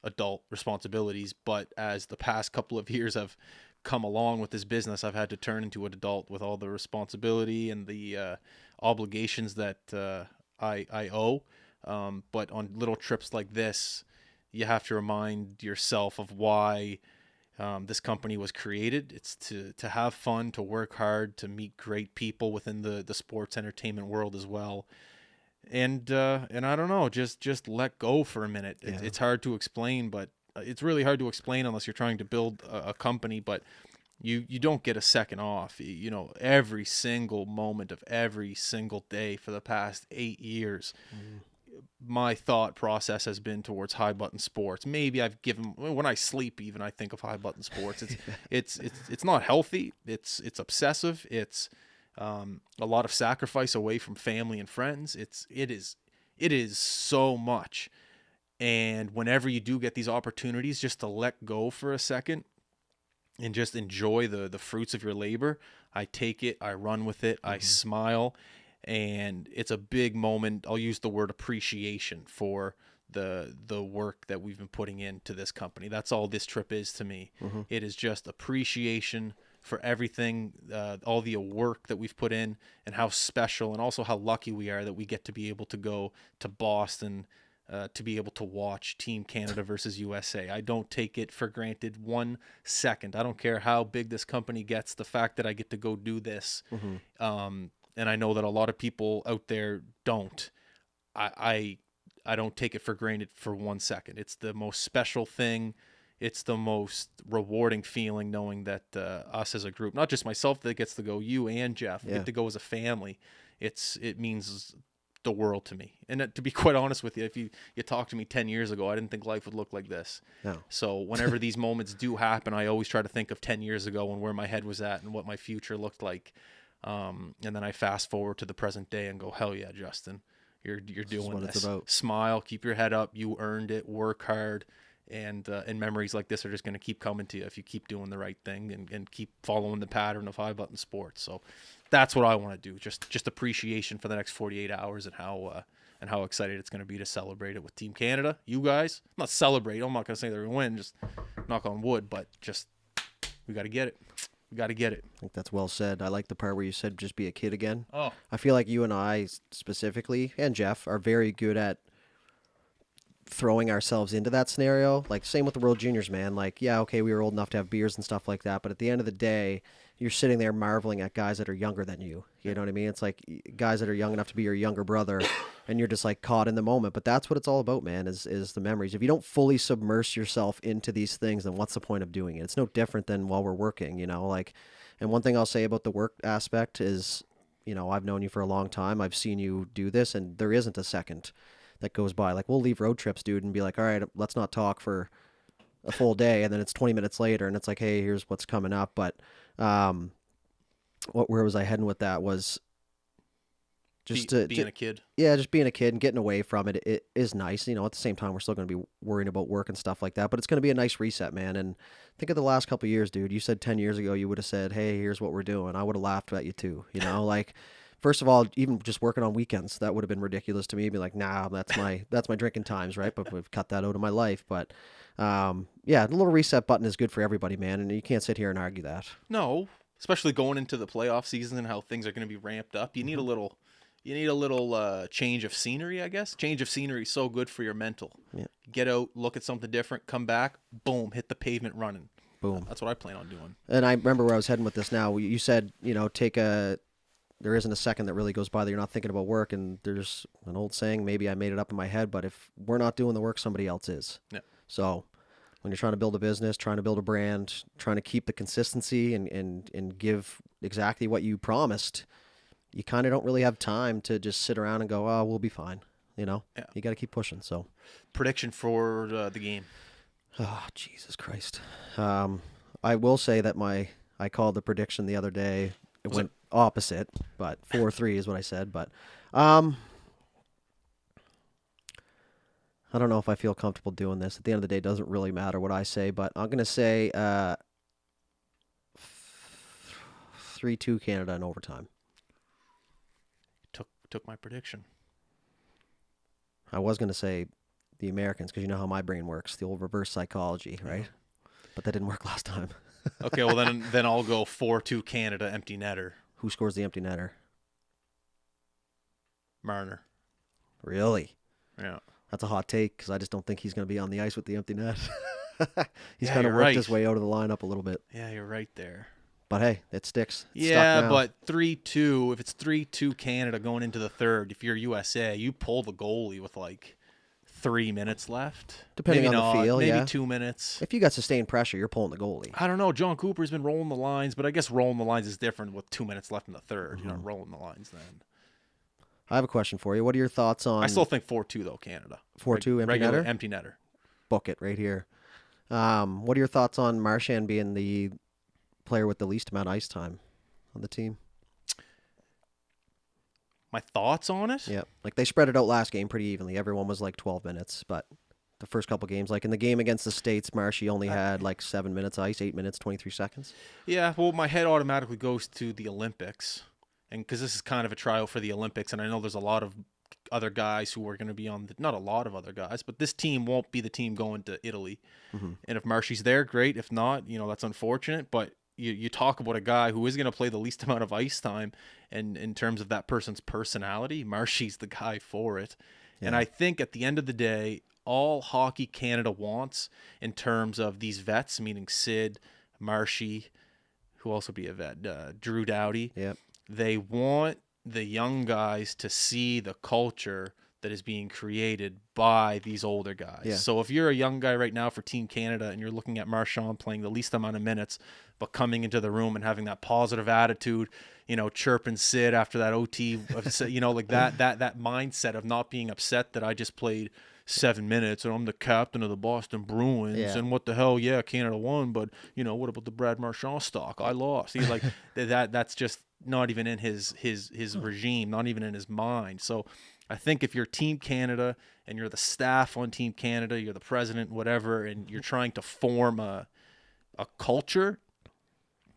adult responsibilities. But as the past couple of years have come along with this business, I've had to turn into an adult with all the responsibility and the obligations that I owe. But on little trips like this, you have to remind yourself of why this company was created. It's to have fun, to work hard, to meet great people within the sports entertainment world as well. and I don't know, just let go for a minute. It's hard to explain, but it's really hard to explain unless you're trying to build a company. But you don't get a second off. You know, every single moment of every single day for the past 8 years, my thought process has been towards high button sports. Maybe I've given, when I sleep even, I think of high button sports. It's not healthy. It's obsessive. It's a lot of sacrifice away from family and friends. It is so much. And whenever you do get these opportunities, just to let go for a second and just enjoy the fruits of your labor, I take it, I run with it, I smile, and it's a big moment. I'll use the word appreciation for the work that we've been putting into this company. That's all this trip is to me. It is just appreciation for everything, all the work that we've put in, and how special and also how lucky we are that we get to be able to go to Boston to be able to watch Team Canada versus USA. I don't take it for granted 1 second. I don't care how big this company gets. The fact that I get to go do this, and I know that a lot of people out there don't. I don't take it for granted for 1 second. It's the most special thing. It's the most rewarding feeling knowing that us as a group, not just myself that gets to go, you and Jeff, get to go as a family. It means the world to me. And to be quite honest with you, if you talked to me 10 years ago, I didn't think life would look like this. No. So whenever these moments do happen, I always try to think of 10 years ago and where my head was at and what my future looked like. And then I fast forward to the present day and go, hell yeah, Justin, you're doing what this. it's about. Smile, keep your head up. You earned it. Work hard. And memories like this are just going to keep coming to you if you keep doing the right thing and keep following the pattern of high button sports. So that's what I want to do. Just appreciation for the next 48 hours and how excited it's going to be to celebrate it with Team Canada. You guys, not celebrate. I'm not going to say they're going to win. Just knock on wood. But just we got to get it. We got to get it. I think that's well said. I like the part where you said just be a kid again. Oh, I feel like you and I specifically, and Jeff, are very good at throwing ourselves into that scenario. Like, same with the World Juniors, man. Like, yeah, okay, we were old enough to have beers and stuff like that, but at the end of the day, you're sitting there marveling at guys that are younger than you. You know what I mean? It's like guys that are young enough to be your younger brother, and you're just like caught in the moment. But that's what it's all about, man, is the memories. If you don't fully submerge yourself into these things, then what's the point of doing it? It's no different than while we're working, you know? Like, and one thing I'll say about the work aspect is, you know, I've known you for a long time. I've seen you do this, and there isn't a second that goes by. Like, we'll leave road trips, dude, and be like, all right, let's not talk for a full day. And then it's 20 minutes later and it's like, hey, here's what's coming up. But where was I heading with that was just being a kid. Yeah, just being a kid and getting away from it. It is nice. You know, at the same time, we're still going to be worrying about work and stuff like that, but it's going to be a nice reset, man. And think of the last couple of years, dude. You said 10 years ago, you would have said, hey, here's what we're doing. I would have laughed at you too, you know, like, first of all, even just working on weekends, that would have been ridiculous to me. Be like, nah, that's my drinking times, right? But we've cut that out of my life. But yeah, the little reset button is good for everybody, man, and you can't sit here and argue that. No, especially going into the playoff season and how things are going to be ramped up. You need a little change of scenery, I guess. Change of scenery is so good for your mental. Yeah. Get out, look at something different, come back, boom, hit the pavement running. Boom. That's what I plan on doing. And I remember where I was heading with this now. You said, you know, there isn't a second that really goes by that you're not thinking about work. And there's an old saying, maybe I made it up in my head, but if we're not doing the work, somebody else is. Yeah. So when you're trying to build a business, trying to build a brand, trying to keep the consistency and give exactly what you promised, you kind of don't really have time to just sit around and go, oh, we'll be fine. You know, You got to keep pushing. So prediction for the game. Oh, Jesus Christ. I will say that I called the prediction the other day. It went opposite, but 4-3 is what I said. But I don't know if I feel comfortable doing this. At the end of the day, it doesn't really matter what I say, but I'm going to say 3-2 Canada in overtime. Took my prediction. I was going to say the Americans, because you know how my brain works, the old reverse psychology, right? Yeah. But that didn't work last time. Okay, well then I'll go 4-2 Canada, empty netter. Who scores the empty netter? Marner. Really? Yeah. That's a hot take, because I just don't think he's going to be on the ice with the empty net. He's Yeah, kind of you're worked right. his way out of the lineup a little bit. Yeah, you're right there. But hey, it sticks. It's stuck Yeah, now. but 3-2, if it's 3-2 Canada going into the third, if you're USA, you pull the goalie with like 3 minutes left. Depending maybe on the not, feel, maybe yeah. 2 minutes. If you got sustained pressure, you're pulling the goalie. I don't know. John Cooper's been rolling the lines, but I guess rolling the lines is different with 2 minutes left in the 3rd. You're not rolling the lines then. I have a question for you. What are your thoughts on I still think 4-2 though, Canada. 4-2 empty Regular netter? empty netter. Book it right here. What are your thoughts on Marchand being the player with the least amount of ice time on the team? My thoughts on it? Yeah, like they spread it out last game pretty evenly. Everyone was like 12 minutes, but the first couple games, like in the game against the States, Marshy only had like 7 minutes ice, 8 minutes, 23 seconds. Yeah, well, my head automatically goes to the Olympics, and because this is kind of a trial for the Olympics, and I know there's a lot of other guys who are going to be on not a lot of other guys, but this team won't be the team going to Italy. And if Marshy's there, great. If not, that's unfortunate, but you talk about a guy who is going to play the least amount of ice time, and in terms of that person's personality, Marshy's the guy for it. And I think at the end of the day, all Hockey Canada wants in terms of these vets, meaning Sid, Marshy, who also be a vet, Drew Doughty, they want the young guys to see the culture that is being created by these older guys. Yeah. So if you're a young guy right now for Team Canada and you're looking at Marchand playing the least amount of minutes, but coming into the room and having that positive attitude, chirping Sid after that OT, like that mindset of not being upset that I just played 7 minutes and I'm the captain of the Boston Bruins and what the hell, Canada won, but what about the Brad Marchand stock? I lost. He's like that's just not even in his regime, not even in his mind. So I think if you're Team Canada and you're the staff on Team Canada, you're the president, whatever, and you're trying to form a culture,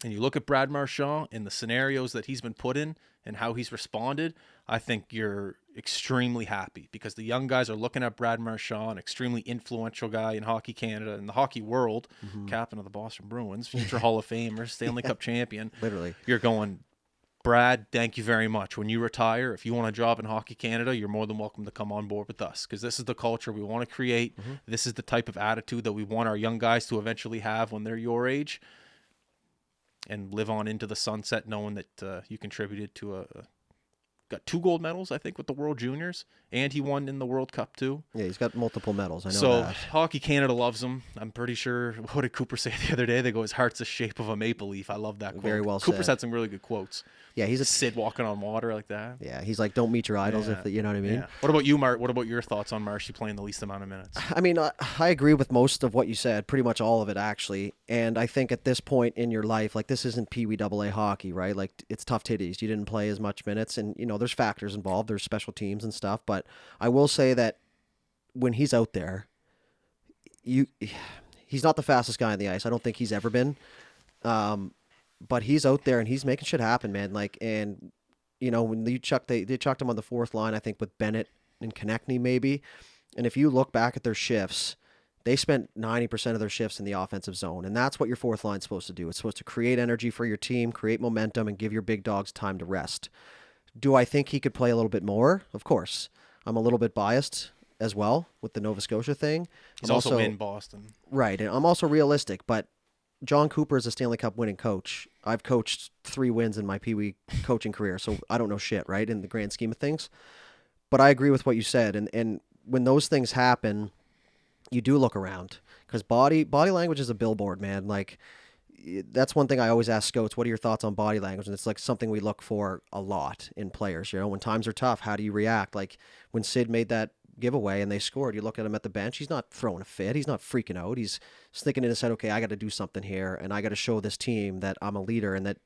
and you look at Brad Marchand and the scenarios that he's been put in and how he's responded, I think you're extremely happy because the young guys are looking at Brad Marchand, extremely influential guy in Hockey Canada and the hockey world, captain of the Boston Bruins, future Hall of Famer, Stanley Cup champion. Literally. You're going, Brad, thank you very much. When you retire, if you want a job in Hockey Canada, you're more than welcome to come on board with us because this is the culture we want to create. This is the type of attitude that we want our young guys to eventually have when they're your age and live on into the sunset knowing that you contributed to got 2 gold medals, I think, with the World Juniors, and he won in the World Cup too. Yeah, he's got multiple medals. I know so that. Hockey Canada loves him. I'm pretty sure. What did Cooper say the other day? They go, his heart's the shape of a maple leaf. I love that quote. Very well Cooper's said. had some really good quotes. Yeah, he's a Sid walking on water like that. Yeah, he's like, don't meet your idols if you know what I mean. Yeah. What about you, Mart? What about your thoughts on Marshy playing the least amount of minutes? I mean, I agree with most of what you said, pretty much all of it actually. And I think at this point in your life, like this isn't Pee Wee AA hockey, right? Like it's tough titties. You didn't play as much minutes, and there's factors involved. There's special teams and stuff. But I will say that when he's out there, he's not the fastest guy on the ice. I don't think he's ever been. But he's out there and he's making shit happen, man. Like, and when they chucked him on the 4th line, I think with Bennett and Konechny maybe. And if you look back at their shifts, they spent 90% of their shifts in the offensive zone. And that's what your 4th line's supposed to do. It's supposed to create energy for your team, create momentum, and give your big dogs time to rest. Do I think he could play a little bit more? Of course. I'm a little bit biased as well with the Nova Scotia thing. He's also in Boston. Right. And I'm also realistic, but John Cooper is a Stanley Cup winning coach. I've coached 3 wins in my Pee Wee coaching career, so I don't know shit, right, in the grand scheme of things. But I agree with what you said, and when those things happen, you do look around because body language is a billboard, man. Like that's one thing I always ask scouts, what are your thoughts on body language? And it's like something we look for a lot in players. When times are tough, how do you react? Like when Sid made that giveaway and they scored, you look at him at the bench, he's not throwing a fit, he's not freaking out, he's thinking in his head, okay, I got to do something here and I got to show this team that I'm a leader and that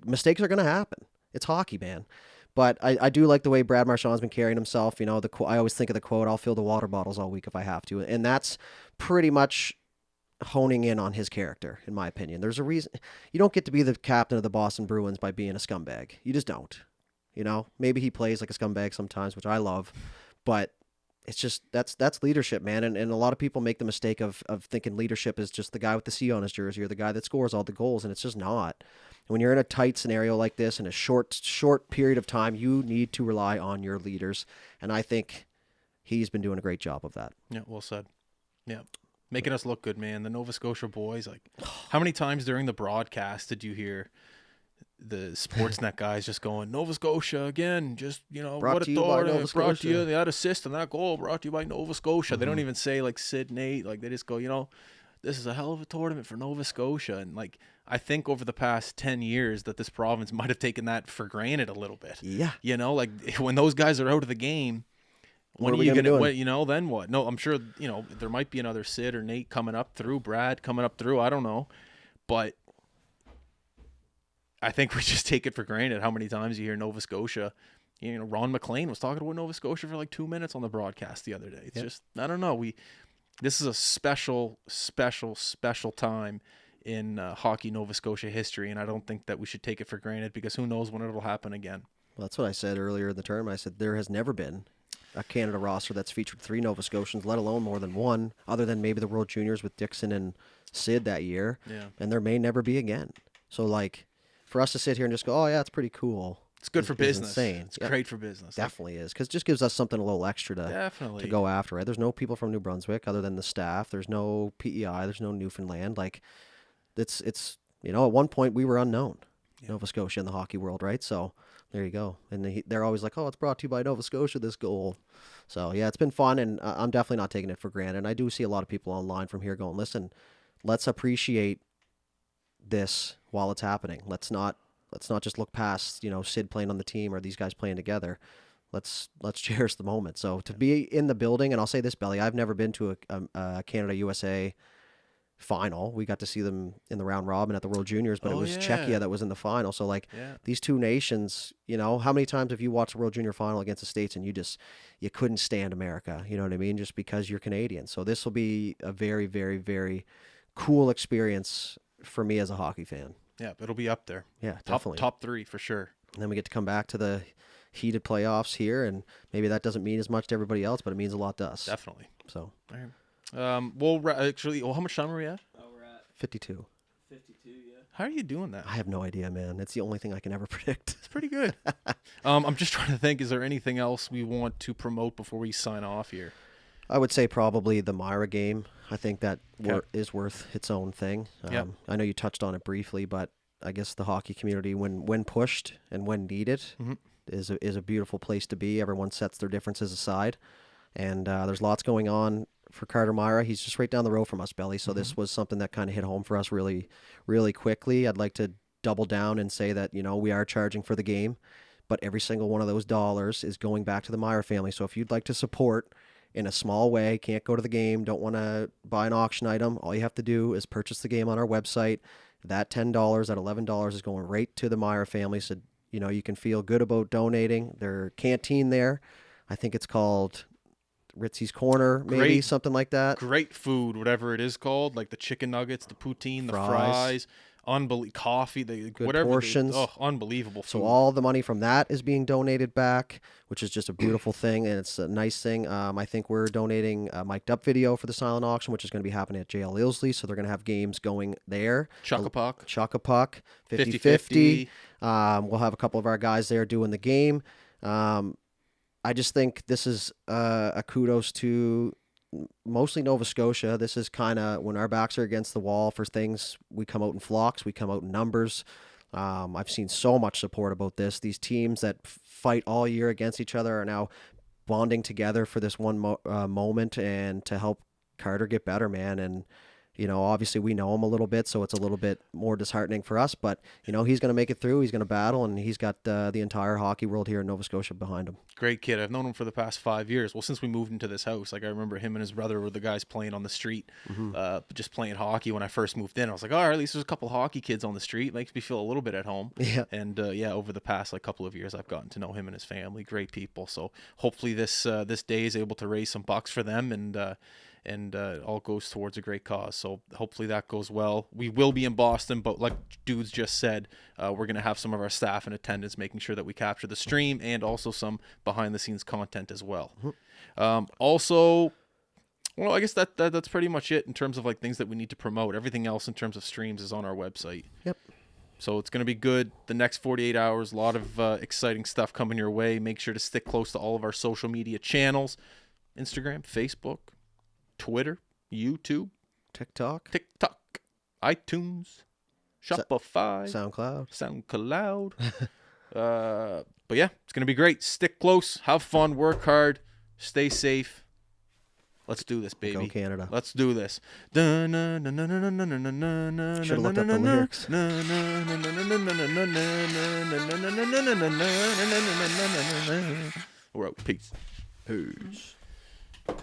mistakes are going to happen. It's hockey, man. But I do like the way Brad Marchand's been carrying himself. I always think of the quote, I'll fill the water bottles all week if I have to, and that's pretty much honing in on his character, in my opinion. There's a reason you don't get to be the captain of the Boston Bruins by being a scumbag. You just don't. Maybe he plays like a scumbag sometimes, which I love, but it's just that's leadership, man. And a lot of people make the mistake of thinking leadership is just the guy with the C on his jersey or the guy that scores all the goals, and it's just not. When you're in a tight scenario like this in a short period of time, you need to rely on your leaders, and I think he's been doing a great job of that. Yeah, well said. Yeah. Making us look good, man. The Nova Scotia boys. Like, how many times during the broadcast did you hear the Sportsnet guys just going, Nova Scotia again, just, Brought what to a you by thought, Nova brought to you, Scotia. that assist and that goal brought to you by Nova Scotia. They don't even say, like, Sid Nate. Like, they just go, this is a hell of a tournament for Nova Scotia. And, like, I think over the past 10 years that this province might have taken that for granted a little bit. Yeah. Like, when those guys are out of the game, What when are are we you gonna going be to, doing? then what? No, I'm sure, there might be another Sid or Nate coming up through, Brad coming up through. I don't know. But I think we just take it for granted how many times you hear Nova Scotia. Ron McLean was talking about Nova Scotia for like 2 minutes on the broadcast the other day. It's just, I don't know. This is a special, special, special time in hockey Nova Scotia history, and I don't think that we should take it for granted because who knows when it'll happen again. Well, that's what I said earlier in the tournament. I said there has never been a Canada roster that's featured 3 Nova Scotians, let alone more than one, other than maybe the World Juniors with Dixon and Sid that year. Yeah. And there may never be again. So, like, for us to sit here and just go, oh, yeah, it's pretty cool. It's good for business. Insane. It's great for business. Definitely is. Because it just gives us something a little extra to go after, right? There's no people from New Brunswick other than the staff. There's no PEI. There's no Newfoundland. Like, it's at one point we were unknown, Nova Scotia in the hockey world, right? So there you go. And they're always like, oh, it's brought to you by Nova Scotia, this goal. So, yeah, it's been fun, and I'm definitely not taking it for granted. And I do see a lot of people online from here going, listen, let's appreciate this while it's happening. Let's not just look past, Sid playing on the team or these guys playing together. Let's cherish the moment. So to be in the building, and I'll say this, Belly, I've never been to a Canada-USA final. We got to see them in the round robin at the World Juniors, but it was Czechia that was in the final. So, like, these two nations, how many times have you watched the World Junior final against the States and you couldn't stand America, you know what I mean, just because you're Canadian. So this will be a very, very, very cool experience for me as a hockey fan. Yeah, it'll be up there. Yeah, definitely. Top 3 for sure. And then we get to come back to the heated playoffs here, and maybe that doesn't mean as much to everybody else, but it means a lot to us. Definitely. So, all right. We'll actually. Well, how much time are we at? We're at 52. 52. Yeah. How are you doing that? I have no idea, man. It's the only thing I can ever predict. It's pretty good. I'm just trying to think. Is there anything else we want to promote before we sign off here? I would say probably the Myra game. I think that is worth its own thing. I know you touched on it briefly, but I guess the hockey community, when pushed and when needed, is a beautiful place to be. Everyone sets their differences aside, and there's lots going on for Carter Myra. He's just right down the road from us, Belly. So this was something that kind of hit home for us really, really quickly. I'd like to double down and say that we are charging for the game, but every single one of those dollars is going back to the Myra family. So if you'd like to support in a small way, can't go to the game, don't want to buy an auction item, all you have to do is purchase the game on our website. That $10, that $11 is going right to the Myra family. So, you can feel good about donating. Their canteen there, I think it's called Ritzy's Corner, maybe something like that. Great food, whatever it is called, like the chicken nuggets, the poutine, the fries. Coffee, whatever portions. Unbelievable food. So all the money from that is being donated back, which is just a beautiful thing, and it's a nice thing. I think we're donating a mic'd up video for the silent auction, which is going to be happening at JL Ilsley, so they're going to have games going there. Chock-a-Puck, 50-50. We'll have a couple of our guys there doing the game. I just think this is a kudos to mostly Nova Scotia. This is kind of when our backs are against the wall for things, we come out in flocks, we come out in numbers. I've seen so much support about this. These teams that fight all year against each other are now bonding together for this one moment and to help Carter get better, man. And obviously we know him a little bit, so it's a little bit more disheartening for us, but he's going to make it through. He's going to battle, and he's got the entire hockey world here in Nova Scotia behind him. Great kid. I've known him for the past 5 years. Well, since we moved into this house, like I remember him and his brother were the guys playing on the street, just playing hockey when I first moved in. I was like, all right, at least there's a couple hockey kids on the street. Makes me feel a little bit at home. Yeah. And over the past couple of years, I've gotten to know him and his family. Great people. So hopefully this day is able to raise some bucks for them, and it all goes towards a great cause. So hopefully that goes well. We will be in Boston, but like Dudes just said, we're going to have some of our staff in attendance, making sure that we capture the stream and also some behind-the-scenes content as well. Also, well, I guess that's pretty much it in terms of like things that we need to promote. Everything else in terms of streams is on our website. Yep. So it's going to be good. The next 48 hours, a lot of exciting stuff coming your way. Make sure to stick close to all of our social media channels, Instagram, Facebook, Twitter, YouTube, TikTok, TikTok, iTunes, Shopify, SoundCloud. But yeah, it's gonna be great. Stick close, have fun, work hard, stay safe. Let's do this, baby. Go Canada. Let's do this. Should have looked up the lyrics. We're out. Peace. Peace.